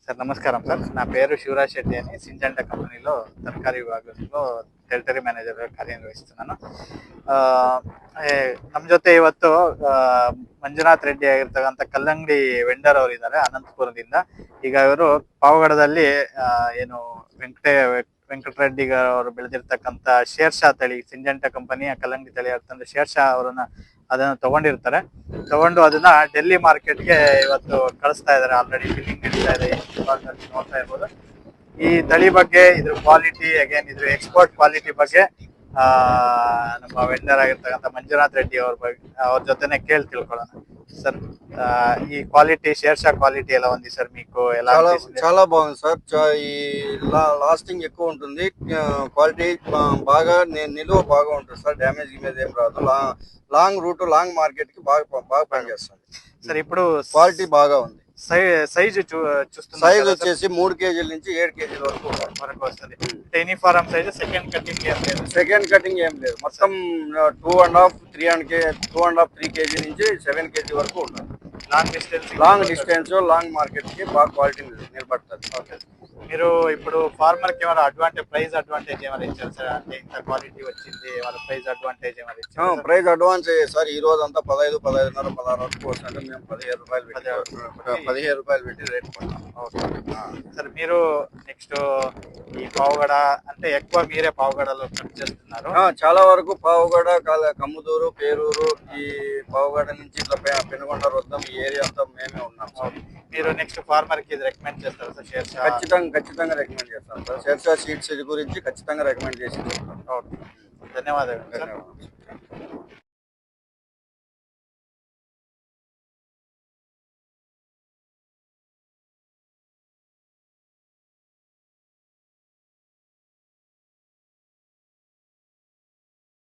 Sir నమస్కారం sir. నా పేరు శివరాజ్ శెట్టి అని సింజంటా కంపెనీలో తరಕಾರಿ ವಿಭಾಗದಲ್ಲಿ ಟೆರಿಟರಿ ಮ್ಯಾನೇಜರ್ ಕಾರ್ಯನಿರ್ವಹಿస్తున్నాను. ನಮ್ಮ ಜೊತೆ ಇವತ್ತು ಮಂಜುನಾಥ್ ರೆಡ್ಡಿ ಆಗಿರ್ತಕ್ಕಂಥ ಕಲ್ಲಂಗಡಿ ವೆಂಡರ್ ಅವರು ಇದ್ದಾರೆ ಅನಂತಪುರದಿಂದ. ಈಗ ಇವರು ಪಾವಗಡದಲ್ಲಿ ಏನು ವೆಂಕಟರೆಡ್ಡಿ ಅವರು ಬೆಳೆದಿರ್ತಕ್ಕಂಥ ಶೇರ್ಷಾ ತಳಿ ಸಿಂಜಂಟಾ ಕಂಪನಿಯ ಕಲ್ಲಂಗಡಿ ತಳಿ ಆಗ್ತಂದ್ರೆ ಶೇರ್ಷಾ ಅವರನ್ನ ಅದನ್ನು ತಗೊಂಡಿರ್ತಾರೆ. ತಗೊಂಡು ಅದನ್ನ ಡೆಲ್ಲಿ ಮಾರ್ಕೆಟ್ಗೆ ಇವತ್ತು ಕಳಿಸ್ತಾ ಇದ್ದಾರೆ. ಆಲ್ರೆಡಿ ಫಿಲ್ಲಿಂಗ್ ನಡೀತಾ ಇದೆ, ನೋಡ್ತಾ ಇರ್ಬೋದು. ಈ ತಳಿ ಬಗ್ಗೆ, ಇದ್ರ ಕ್ವಾಲಿಟಿ, ಅಗೇನ್ ಇದ್ರ ಎಕ್ಸ್ಪೋರ್ಟ್ ಕ್ವಾಲಿಟಿ ಬಗ್ಗೆ ನಮ್ಮ ವೆಂಡರ್ ಆಗಿರ್ತಕ್ಕಂಥ ಮಂಜುನಾಥ್ ರೆಡ್ಡಿ ಅವ್ರ ಜೊತೆನೆ ಕೇಳಿ ತಿಳ್ಕೊಳ್ಳೋಣ. సార్ ఈ క్వాలిటీ షేర్షా క్వాలిటీ ఎలా ఉంది సార్ మీకు? ఎలా చాలా బాగుంది సార్. ఈ లాస్టింగ్ ఎక్కువ ఉంటుంది, క్వాలిటీ బాగా నిలువ బాగా ఉంటుంది సార్. డ్యామేజ్ ఇమేజ్ ఏం రాదు. లాంగ్ రూట్ లాంగ్ మార్కెట్ కి బాగా పనిచేస్తుంది సార్. ఇప్పుడు క్వాలిటీ బాగా ఉంది. సైజ్ సైజ్ వచ్చేసి 3 కేజీల నుంచి 7 కేజీల వరకు వస్తుంది. Uniform size. సెకండ్ కటింగ్ ఏం లేదు. సెకండ్ కటింగ్ ఏం లేదు. మొత్తం 2.5-3 కేజీ నుంచి 7 కేజీ వరకు ఉంటుంది. లాంగ్ డిస్టెన్స్ లాంగ్ మార్కెట్ కి బాగా క్వాలిటీ నిలబడుతుంది. మీరు ఇప్పుడు ఫార్మర్ కి ఏమైనా ప్రైస్ అడ్వాంటేజ్ ఏమైనా ఇచ్చారు సార్? అంటే ఇంత క్వాలిటీ వచ్చింది, వాళ్ళ ప్రైస్ అడ్వాంటేజ్ ఏమైనా ఇచ్చారు? Price advance sir. ఈ రోజు అంతా 15, 15.5, 16 వరకు వస్తుంటే మేము 17 రూపాయలు పెట్టి రేట్ కొన్నాం. సార్ మీరు నెక్స్ట్ ఈ పావుగడ అంటే ఎక్కువ మీరే పావుగడలో కట్ చేస్తున్నారు? చాలా వరకు పావుగడ, కమ్ముదూరు, పేరూరు, ఈ పావుగడ నుంచి ఇట్లా పెనుగొండ వద్దాం, ఈ ఏరియా అంతా మేమే ఉన్నాం సార్. మీరు నెక్స్ట్ ఫార్మర్ కి రికమెండ్ చేస్తారు సార్ షేర్షా? ఖచ్చితంగా రికమెండ్ చేస్తాం సార్. షేర్షా సీడ్స్ గురించి ఖచ్చితంగా రికమెండ్ చేసి. ధన్యవాదాలు.